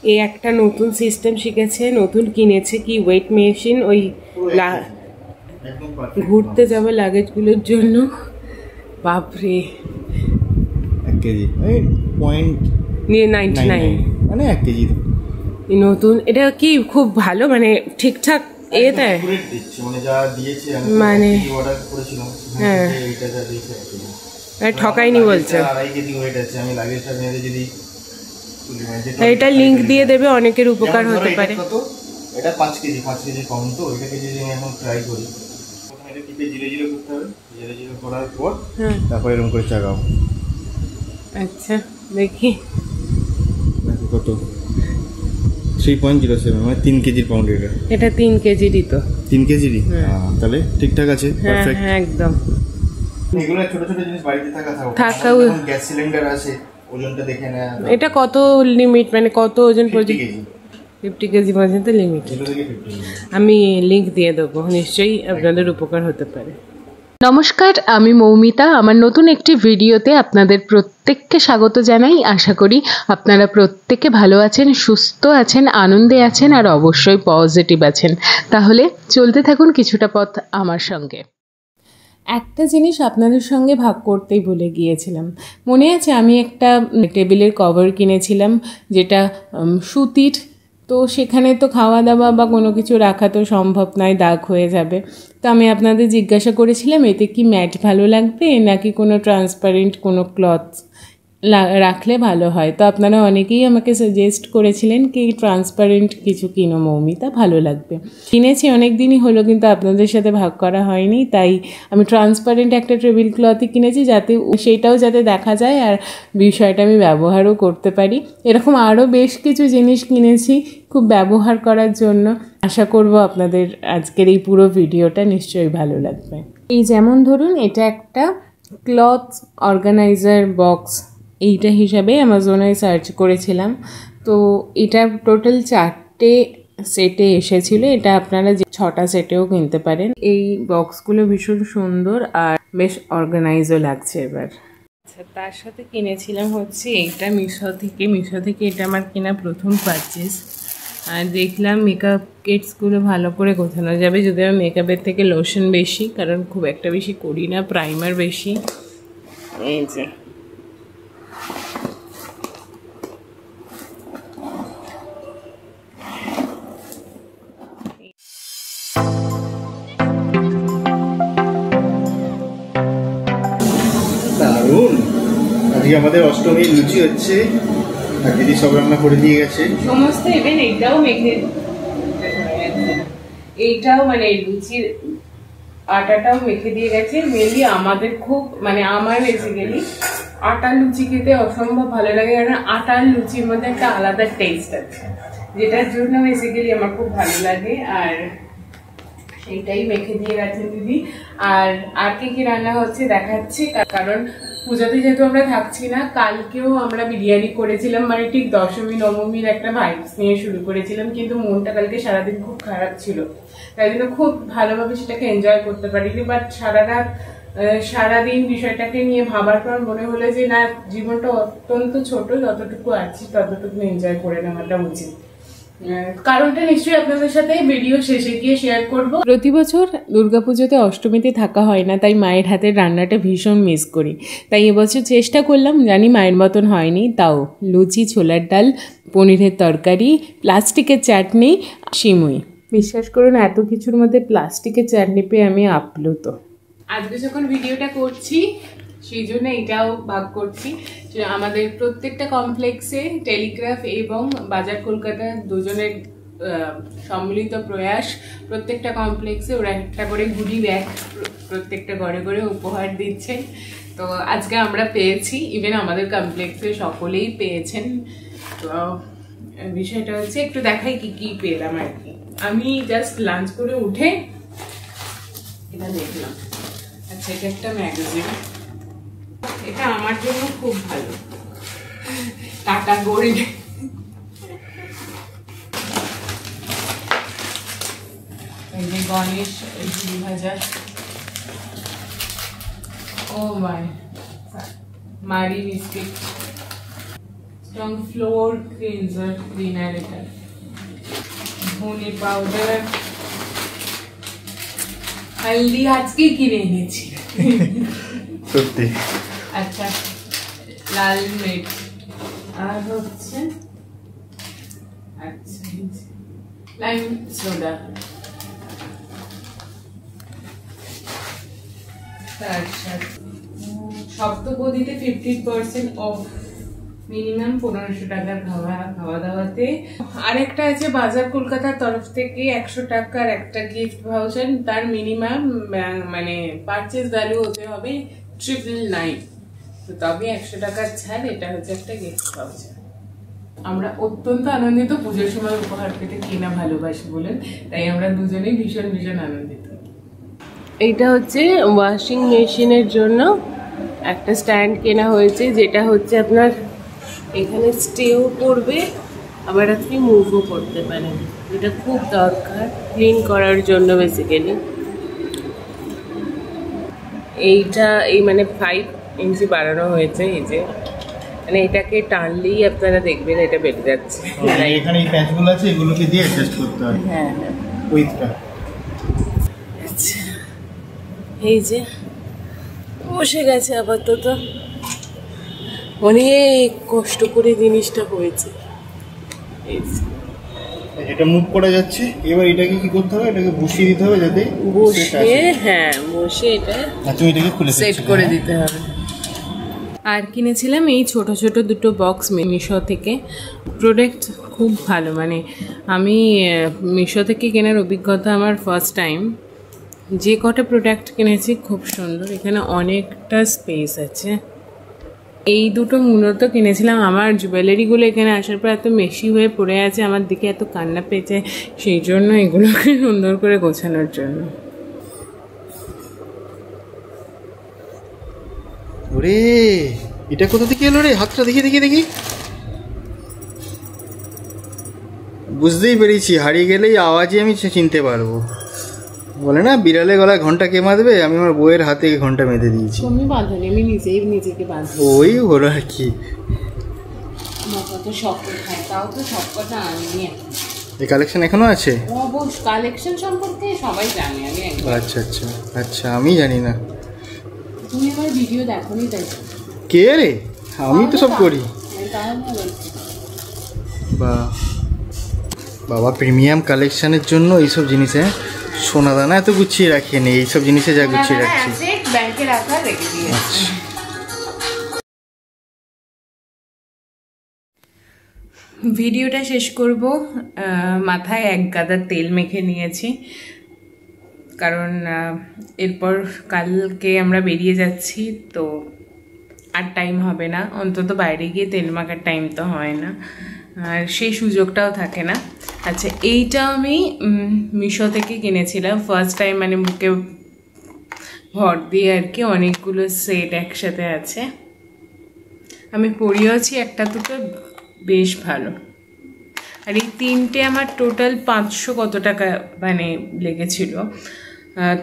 এই একটা নতুন সিস্টেম শিখেছে, নতুন কিনেছে কি ওয়েট মেশিন, ওই ঘুরতে যাবে লাগেজগুলোর জন্য। বাপরে 1 কেজি পয়েন্ট নিয়ে 99 মানে 1 কেজি নতুন। এটা কি খুব ভালো মানে ঠিকঠাক এ দেয় মানে যা দিয়েছে আমি মানে অর্ডার করেছিলাম, হ্যাঁ এইটা যা দিয়েছে ঠকাইনি বলছে। 2.5 কেজি ওয়েট আছে, আমি লাগেজটা নিয়ে যদি এটা লিংক দিয়ে দেবে, অনেকের উপকার হতে পারে। এটা 5 কেজি কম, তো এটাকে যদি আমি এখন ট্রাই করি, প্রথমে এটা টিপে জিরে জিরে করতে হবে, জিরে জিরে করার পর তারপর এরকম করে চাগাও। আচ্ছা দেখি কত 3.07 মানে 3 কেজির পাউন্ড। এটা 3 কেজিরই তো। 3 কেজিরই, তাহলে ঠিকঠাক আছে, পারফেক্ট। হ্যাঁ একদম। এগুলো ছোট ছোট জিনিস বাড়িতে থাকা গ্যাস সিলিন্ডার আছে, ওজনটা দেখে নেওয়া। এটা কত লিমিট মানে কত ওজন পর্যন্ত? 50 কেজি পর্যন্ত লিমিট। আমি লিংক দিয়ে দেবো, নিশ্চয়ই আপনাদের উপকার হতে পারে। নমস্কার, আমি মৌমিতা। আমার নতুন একটি ভিডিওতে আপনাদের প্রত্যেককে স্বাগত জানাই। আশা করি আপনারা প্রত্যেকে ভালো আছেন, সুস্থ আছেন, আনন্দে আছেন আর অবশ্যই পজিটিভ আছেন। তাহলে চলতে থাকুন কিছুটা পথ আমার সঙ্গে। একটা জিনিস আপনাদের সঙ্গে ভাগ করতেই ভুলে গিয়েছিলাম। মনে আছে আমি একটা টেবিলের কভার কিনেছিলাম যেটা সুতির, তো সেখানে তো খাওয়া দাওয়া বা কোনো কিছু রাখা তো সম্ভব নয়, দাগ হয়ে যাবে। তো আমি আপনাদের জিজ্ঞাসা করেছিলাম এতে কি ম্যাট ভালো লাগবে নাকি কোনো ট্রান্সপারেন্ট কোনো ক্লথ রাখলে ভালো হয়। তো আপনারা অনেকেই আমাকে সাজেস্ট করেছিলেন কি ট্রান্সপারেন্ট কিছু কিনো মৌমিতা, ভালো লাগবে। কিনেছি অনেক দিনই হলো কিন্তু আপনাদের সাথে ভাগ করা হয়নি, তাই আমি ট্রান্সপারেন্ট একটা টেবিল ক্লথই কিনেছি যাতে সেইটাও যাতে দেখা যায় আর বিষয়টা আমি ব্যবহারও করতে পারি। এরকম আরও বেশ কিছু জিনিস কিনেছি খুব ব্যবহার করার জন্য। আশা করব আপনাদের আজকের এই পুরো ভিডিওটা নিশ্চয়ই ভালো লাগবে। এই যেমন ধরুন এটা একটা ক্লথ অর্গানাইজার বক্স, এইটা হিসাবে অ্যামাজনে সার্চ করেছিলাম। তো এটা টোটাল 4টে সেটে এসেছিল, এটা আপনারা 6টা সেটেও কিনতে পারেন। এই বক্সগুলো ভীষণ সুন্দর আর বেশ অর্গানাইজও লাগছে এবার। আচ্ছা, তার সাথে কিনেছিলাম হচ্ছে এইটা মিশো থেকে এটা আমার কেনা প্রথম পারচেস। আর দেখলাম মেকআপ কিটসগুলো ভালো করে গোছানো যাবে, যদি আমি মেকআপের থেকে লোশন বেশি, কারণ খুব একটা বেশি করি না, প্রাইমার বেশি। এই যে দারুণ, আজকে আমাদের অষ্টমীর লুচি হচ্ছে আর দিদি সব রান্না করে দিয়ে গেছে সমস্ত। ইভেন এইটাও মেখে, এইটাও মানে লুচির আটাটাও মেখে দিয়ে গেছে। মেনলি আমাদের খুব মানে আমার বেসিক্যালি আটার লুচি খেতে অসম্ভব ভালো লাগে, কারণ আটার লুচির মধ্যে একটা আলাদা টেস্ট আছে, যেটার জন্য বেসিক্যালি আমার খুব ভালো লাগে। আর সেইটাই মেখে দিয়ে গেছেন দিদি। আর কি রান্না হচ্ছে দেখাচ্ছি, কারণ পুজোতে যেহেতু আমরা থাকছি না, কালকেও আমরা বিরিয়ানি করেছিলাম, মানে ঠিক দশমী নবমীর একটা ভাইবস নিয়ে শুরু করেছিলাম, কিন্তু মনটা কালকে সারাদিন খুব খারাপ ছিল, তাই জন্য খুব ভালোভাবে সেটাকে এনজয় করতে পারিনি। বাট সারাদিন বিষয়টাকে নিয়ে ভাবার পর মনে হলো যে না, জীবনটা অত্যন্ত ছোট, যতটুকু আছি ততটুকু এনজয় করে নেওয়াটা উচিত। কারণটা নিশ্চয়ই আপনাদের সাথে ভিডিও শেষে গিয়ে শেয়ার করব। প্রতি বছর দুর্গাপুজোতে অষ্টমীতে থাকা হয় না, তাই মায়ের হাতের রান্নাটা ভীষণ মিস করি। তাই এবছর চেষ্টা করলাম, জানি মায়ের মতন হয়নি, তাও লুচি, ছোলার ডাল, পনিরের তরকারি, প্লাস্টিকের চাটনি, সিমুই। বিশ্বাস করুন এত কিছুর মধ্যে প্লাস্টিকের চাটনি পেয়ে আমি আপ্লুত। আজকে যখন ভিডিওটা করছি সেই জন্য এটাও ভাগ করছি। আমাদের প্রত্যেকটা কমপ্লেক্সে টেলিগ্রাফ এবং বাজার কলকাতা দুজনের সম্মিলিত প্রয়াস, প্রত্যেকটা কমপ্লেক্সে ওরা একটা করে গুডি ব্যাগ প্রত্যেকটা ঘরে ঘরে উপহার দিচ্ছে। তো আজকে আমরা পেয়েছি, ইভেন আমাদের কমপ্লেক্সে সকলেই পেয়েছেন। তো বিষয়টা হচ্ছে একটু দেখাই কি কি পেলাম আর কি। আমি জাস্ট লাঞ্চ করে উঠে এটা দেখলাম। আচ্ছা, এটা একটা ম্যাগাজিন, এটা আমার জন্য খুব ভালো, টাটা গোল্ড। এই যে গণেশ ঝুড়ি ভাজা, ও মাই মারি বিস্কিট, এবং ফ্লোর ক্লিনার, এটা ধনে পাউডার, হলদি আজকে কিনে এনেছি সত্যি। আচ্ছা, লাল মির্চ, আর হচ্ছে আচ্ছা লাইম সোডা, তার সাথে সপ্তপদীতে 50% অফ, মিনিমাম 1500 টাকার খাওয়া দাওয়াতে। আরেকটা আছে বাজার কলকাতার তরফ থেকে 100 টাকার একটা গিফট ভাউচার, তার মিনিমাম মানে পারচেজ ভ্যালু হতে হবে 999, তো তবে 100 টাকার ছাড়। এটা হচ্ছে একটা গিফট ভাউচার। আমরা অত্যন্ত আনন্দিত, পুজোর সময় উপহার পেতে কিনা ভালোবাসি বলেন, তাই আমরা দুজনেই ভীষণ ভীষণ আনন্দিত। এইটা হচ্ছে ওয়াশিং মেশিনের জন্য একটা স্ট্যান্ড কেনা হয়েছে, যেটা হচ্ছে আপনার এখানে স্টেও করবে, আবার আপনি মুভও করতে পারেন, যেটা খুব দরকার ক্লিন করার জন্য বেসিক্যালি। এইটা এই মানে 5 ইঞ্চি বাড়ানো হয়েছে, এই যে মানে এটাকে টানলেই আপনারা দেখবেন এটা বেড়ে যাচ্ছে। এখানে এই প্যাচগুলো আছে, এগুলোকে দিয়ে অ্যাডজাস্ট করতে হয়। হ্যাঁ হ্যাঁ, উইথটা। আচ্ছা, এই যে বসে গেছে আপাতত, অনেক কষ্ট করে জিনিসটা হয়েছে। এটা মুভ করা যাচ্ছে, এবার এটাকে কি করতে হবে, এটাকে বসিয়ে দিতে হবে, যাতে বসিয়ে, হ্যাঁ বসে এটা তুমি এটাকে খুলে সেট করে দিতে হবে। আর কিনেছিলাম এই ছোট ছোট দুটো বক্স মিশো থেকে। প্রোডাক্ট খুব ভালো, মানে আমি মিশো থেকে কেনার অভিজ্ঞতা আমার ফার্স্ট টাইম। যে কটা প্রোডাক্ট কিনেছি খুব সুন্দর, এখানে অনেকটা স্পেস আছে। এই দুটো মূলত কিনেছিলাম, আমার জুয়েলারিগুলো এখানে আসার পর এত মেশি হয়ে পড়ে আছে, আমার দিকে এত কান্না পেয়েছে, সেই জন্য এগুলোকে সুন্দর করে গোছানোর জন্য। ওরে এটা কোথা থেকে এলো রে, হাতটা দেখি দেখি দেখি। বুঝতেই পেরেছি, হারিয়ে গেলেই আওয়াজই আমি চিনতে পারবো। বলে না বিড়ালে গলায় ঘন্টা কে বাঁধবে, আমি আমার বউয়ের হাতে ঘন্টা বেঁধে দিয়েছি। তুমি বাঁধনি, আমি নিজেকে বাঁধি। ওই হলো আর কি। তো শখ খায়, তাও তো সব কথা আনিনি। এই কালেকশন এখনো আছে? অবশ্য কালেকশন সম্পর্কে সবাই জানে, আমি একবার। আচ্ছা আচ্ছা আচ্ছা, আমি জানি না। তুমি আমার ভিডিও দেখোনি তাই। কে রে? আমি তো সব করি। বাবা প্রিমিয়াম কালেকশনের জন্য এইসব জিনিসে সোনা দানা এত গুছিয়ে রাখিনি, এইসব জিনিসে যা গুছিয়ে রাখছি ব্যাংকে রাখা রেখে দিয়ে। আচ্ছা, ভিডিওটা শেষ করব, মাথায় এক গাদা তেল মেখে নিয়েছি, কারণ এরপর কালকে আমরা বেরিয়ে যাচ্ছি, তো আর টাইম হবে না, অন্তত বাইরে গিয়ে তেল মাখার টাইম তো হয় না, আর সেই সুযোগটাও থাকে না। আচ্ছা, এইটা আমি মিশো থেকে কিনেছিলাম ফার্স্ট টাইম, মানে বুকে ভর দিয়ে আর কি, অনেকগুলো সেট একসাথে আছে, আমি পরিয়েছি, একটা দুটো বেশ ভালো। আর এই তিনটে আমার টোটাল 500 কত টাকা মানে লেগেছিল।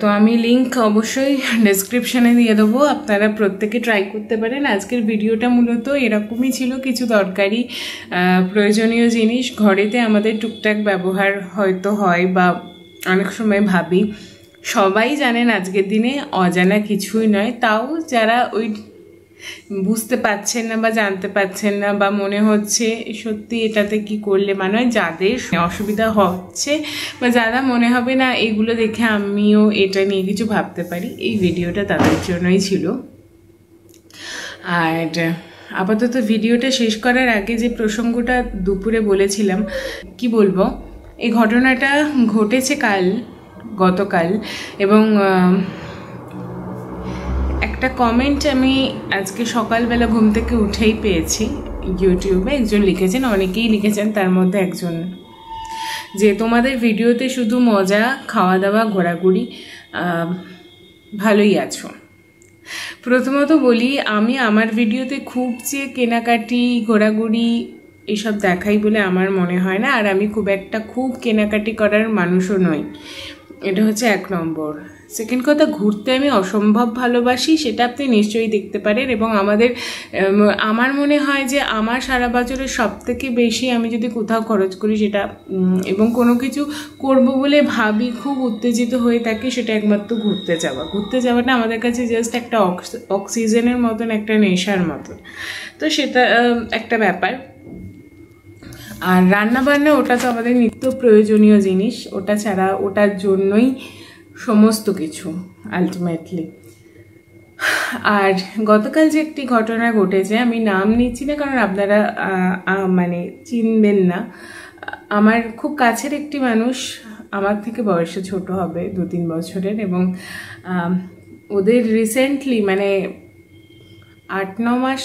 তো আমি লিঙ্ক অবশ্যই ডেসক্রিপশানে দিয়ে দেবো, আপনারা প্রত্যেকে ট্রাই করতে পারেন। আজকের ভিডিওটা মূলত এরকমই ছিল, কিছু দরকারি প্রয়োজনীয় জিনিস ঘরেতে আমাদের টুকটাক ব্যবহার হয়তো হয়, বা অনেক সময় ভাবি, সবাই জানেন আজকের দিনে অজানা কিছুই নয়, তাও যারা ওই বুঝতে পারছেন না বা জানতে পারছেন না, বা মনে হচ্ছে সত্যি এটাতে কি করলে মানে হয়, যাদের অসুবিধা হচ্ছে বা যারা মনে হবে না এগুলো দেখে আমিও এটা নিয়ে কিছু ভাবতে পারি, এই ভিডিওটা তাদের জন্যই ছিল। আর আপাতত ভিডিওটা শেষ করার আগে যে প্রসঙ্গটা দুপুরে বলেছিলাম, কি বলবো, এই ঘটনাটা ঘটেছে গতকাল, এবং একটা কমেন্ট আমি আজকে সকালবেলা ঘুম থেকে উঠেই পেয়েছি ইউটিউবে। একজন লিখেছেন, অনেকেই লিখেছেন, তার মধ্যে একজন, যে তোমাদের ভিডিওতে শুধু মজা, খাওয়া দাওয়া, ঘোরাঘুরি, ভালোই আছো। প্রথমত বলি, আমি আমার ভিডিওতে খুব যে কেনাকাটি, ঘোরাঘুরি এসব দেখাই বলে আমার মনে হয় না, আর আমি খুব কেনাকাটি করার মানুষও নই। এটা হচ্ছে 1 নম্বর। সেকেন্ড কথা, ঘুরতে আমি অসম্ভব ভালোবাসি, সেটা আপনি নিশ্চয়ই দেখতে পারেন। এবং আমার মনে হয় যে আমার সারা বছরের সব থেকে বেশি আমি যদি কোথাও খরচ করি সেটা এবং কোনো কিছু করব বলে ভাবি, খুব উত্তেজিত হয়ে থাকি, সেটা একমাত্র ঘুরতে যাওয়া। ঘুরতে যাওয়াটা আমাদের কাছে জাস্ট একটা অক্সিজেনের মতন, একটা নেশার মতন। তো সেটা একটা ব্যাপার। আর রান্না বান্না ওটা তো আমাদের নিত্য প্রয়োজনীয় জিনিস, ওটা ছাড়া, ওটার জন্যই সমস্ত কিছু আলটিমেটলি। আর গতকাল যে একটি ঘটনা ঘটেছে, আমি নাম নিচ্ছি না কারণ আপনারা মানে চিনবেন না। আমার খুব কাছের একটি মানুষ, আমার থেকে বয়সে ছোট হবে 2-3 বছরের, এবং ওদের রিসেন্টলি মানে 8-9 মাস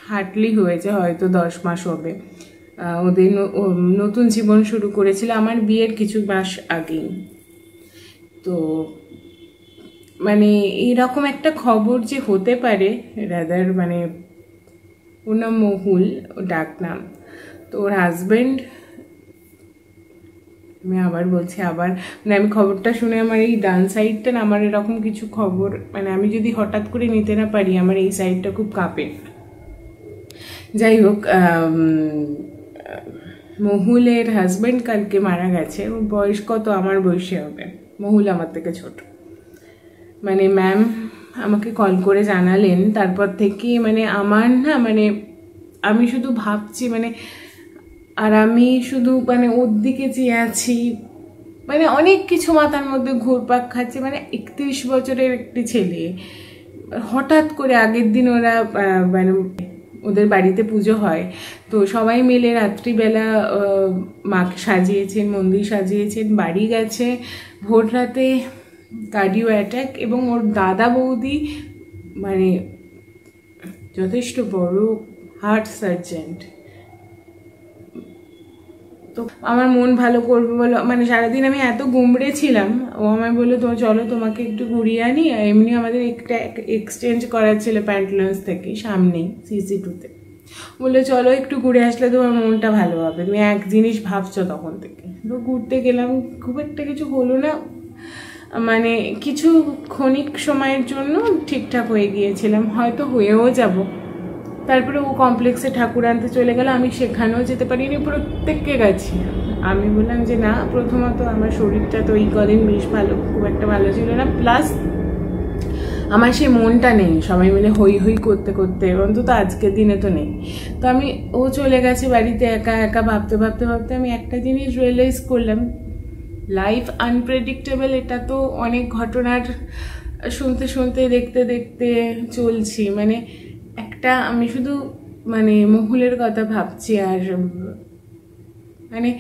হার্ডলি হয়েছে, হয়তো 10 মাস হবে, ওদের নতুন জীবন শুরু করেছিল আমার বিয়ের কিছু মাস আগেই। তো মানে এইরকম একটা খবর যে হতে পারে, রাদার মানে ওর নাম মহুল, ও ডাক নাম। তো ওর হাজব্যান্ড, আমি আবার বলছি, মানে আমি খবরটা শুনে আমার এই ডান সাইডটা না, আমার এরকম কিছু খবর মানে আমি যদি হঠাৎ করে নিতে না পারি, আমার এই সাইডটা খুব কাঁপে। যাই হোক, মহুলের হাজব্যান্ড কালকে মারা গেছে। ওর বয়স কত? আমার বয়সে হবে। মহুল আমার থেকে ছোট। মানে ম্যাম আমাকে কল করে জানালেন, তারপর থেকে মানে আমার না, মানে আমি শুধু ভাবছি মানে, আর আমি শুধু মানে ওর দিকে চেয়ে আছি, মানে অনেক কিছু মাথার মধ্যে ঘুরপাক খাচ্ছে। মানে 31 বছরের একটি ছেলে, হঠাৎ করে আগের দিন ওরা মানে ওদের বাড়িতে পুজো হয়, তো সবাই মিলে রাত্রিবেলা মাকে সাজিয়েছেন, মন্দির সাজিয়েছেন, বাড়ি গেছে, ভোর রাতে কার্ডিও অ্যাটাক। এবং ওর দাদা বৌদি মানে যথেষ্ট বড় হার্ট সার্জেন্ট। তো আমার মন ভালো করবে বলো, মানে সারাদিন আমি এত গুমড়ে ছিলাম, ও আমায় বললো তো চলো তোমাকে একটু ঘুরিয়ে আনি। এমনি আমাদের একটা এক্সচেঞ্জ করার ছিল প্যান্টলন্স থেকে, সামনেই CC2-তে। বললো চলো একটু ঘুরে আসলে তোমার মনটা ভালো হবে, তুমি এক জিনিস ভাবছো তখন থেকে। তো ঘুরতে গেলাম, খুব একটা কিছু হলো না, মানে কিছু ক্ষণিক সময়ের জন্য ঠিকঠাক হয়ে গিয়েছিলাম, হয়তো হয়েও যাব। তারপরে ও কমপ্লেক্সে ঠাকুর আনতে চলে গেল, আমি সেখানেও যেতে পারিনি, প্রত্যেককে গেছি। আমি বললাম যে না, প্রথমত আমার শরীরটা তো এই কদিন বেশ ভালো, খুব একটা ভালো ছিল না, প্লাস আমার সেই মনটা নেই সবাই মিলে হই হই করতে করতে, অন্তত আজকের দিনে তো নেই। তো ও চলে গেছে বাড়িতে একা একা, ভাবতে ভাবতে ভাবতে আমি একটা জিনিস রিয়েলাইজ করলাম, লাইফ আনপ্রেডিক্টেবল। এটা তো অনেক ঘটনার শুনতে শুনতে দেখতে দেখতে চলছি। মানে একটা আমি শুধু মানে মহুলের কথা ভাবছি, আর মানে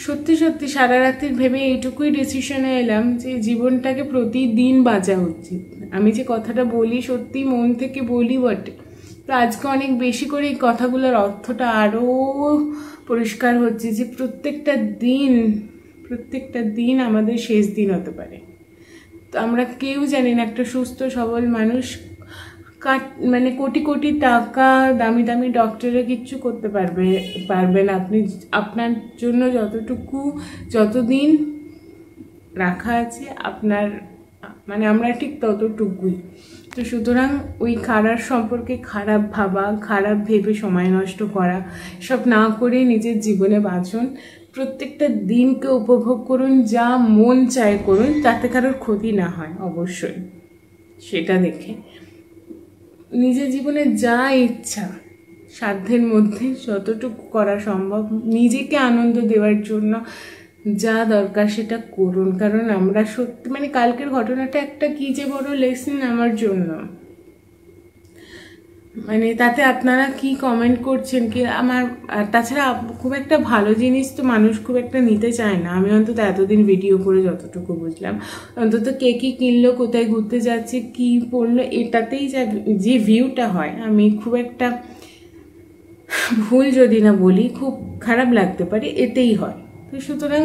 সত্যি সত্যি সারা রাত্রি ভেবে এইটুকুই ডিসিশনে এলাম যে জীবনটাকে প্রতিদিন বাঁচা উচিত। আমি যে কথাটা বলি সত্যি মন থেকে বলি বটে, তো আজকে অনেক বেশি করে এই কথাগুলোর অর্থটা আরও পরিষ্কার হচ্ছে যে প্রত্যেকটা দিন আমাদের শেষ দিন হতে পারে। তো আমরা কেউ জানি না, একটা সুস্থ সবল মানুষ মানে কোটি কোটি টাকা, দামি দামি ডক্টরে কিচ্ছু করতে পারবে না। আপনি আপনার জন্য যতদিন রাখা আছে আপনার, মানে আমরা ঠিক ততটুকুই। তো সুতরাং ওই খারাপ সম্পর্কে খারাপ ভাবা, খারাপ ভেবে সময় নষ্ট করা, সব না করে নিজের জীবনে বাঁচুন। প্রত্যেকটা দিনকে উপভোগ করুন, যা মন চায় করুন, তাতে কারোর ক্ষতি না হয় অবশ্যই। সেটা দেখে নিজের জীবনে যা ইচ্ছা সাধ্যের মধ্যে যতটুকু করা সম্ভব, নিজেকে আনন্দ দেওয়ার জন্য যা দরকার সেটা করুন। কারণ আমরা সত্যি মানে কালকের ঘটনাটা একটা কি যে বড় লেসন আমার জন্য। মানে তাতে আপনারা কি কমেন্ট করছেন কি আমার, তাছাড়া খুব একটা ভালো জিনিস তো মানুষ খুব একটা নিতে চায় না। আমি অন্তত এতদিন ভিডিও করে যতটুকু বুঝলাম, অন্তত কে কী কিনলো, কোথায় ঘুরতে যাচ্ছে, কি পড়লো, এটাতেই যে ভিউটা হয়, আমি খুব একটা ভুল যদি না বলি, খুব খারাপ লাগতে পারে, এতেই হয়। তো সুতরাং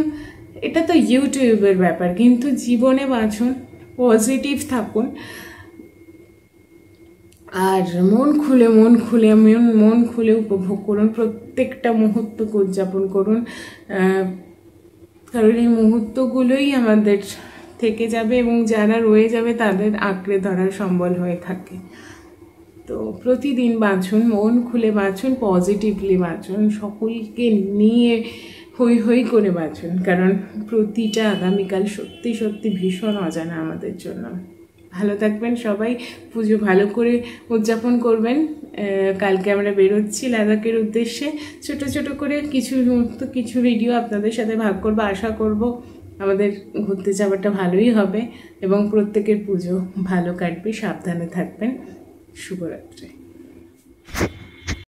এটা তো ইউটিউবের ব্যাপার, কিন্তু জীবনে বাঁচুন, পজিটিভ থাকুন, আর মন খুলে উপভোগ করুন, প্রত্যেকটা মুহূর্তকে উদযাপন করুন। কারণ এই মুহূর্তগুলোই আমাদের থেকে যাবে এবং যারা রয়ে যাবে তাদের আঁকড়ে ধরার সম্বল হয়ে থাকে। তো প্রতিদিন বাঁচুন, মন খুলে বাঁচুন, পজিটিভলি বাঁচুন, সকলকে নিয়ে হই হই করে বাঁচুন, কারণ প্রতিটা আগামীকাল সত্যি সত্যি ভীষণ অজানা আমাদের জন্য। ভালো থাকবেন সবাই, পুজো ভালো করে উদযাপন করবেন। কালকে আমরা বেরোচ্ছি লাদাখের উদ্দেশ্যে। ছোট ছোট করে কিছু ভিডিও আপনাদের সাথে ভাগ করবো, আশা করব আমাদের ঘুরতে যাওয়াটা ভালোই হবে এবং প্রত্যেকের পুজো ভালো কাটবে। সাবধানে থাকবেন। শুভরাত্রি।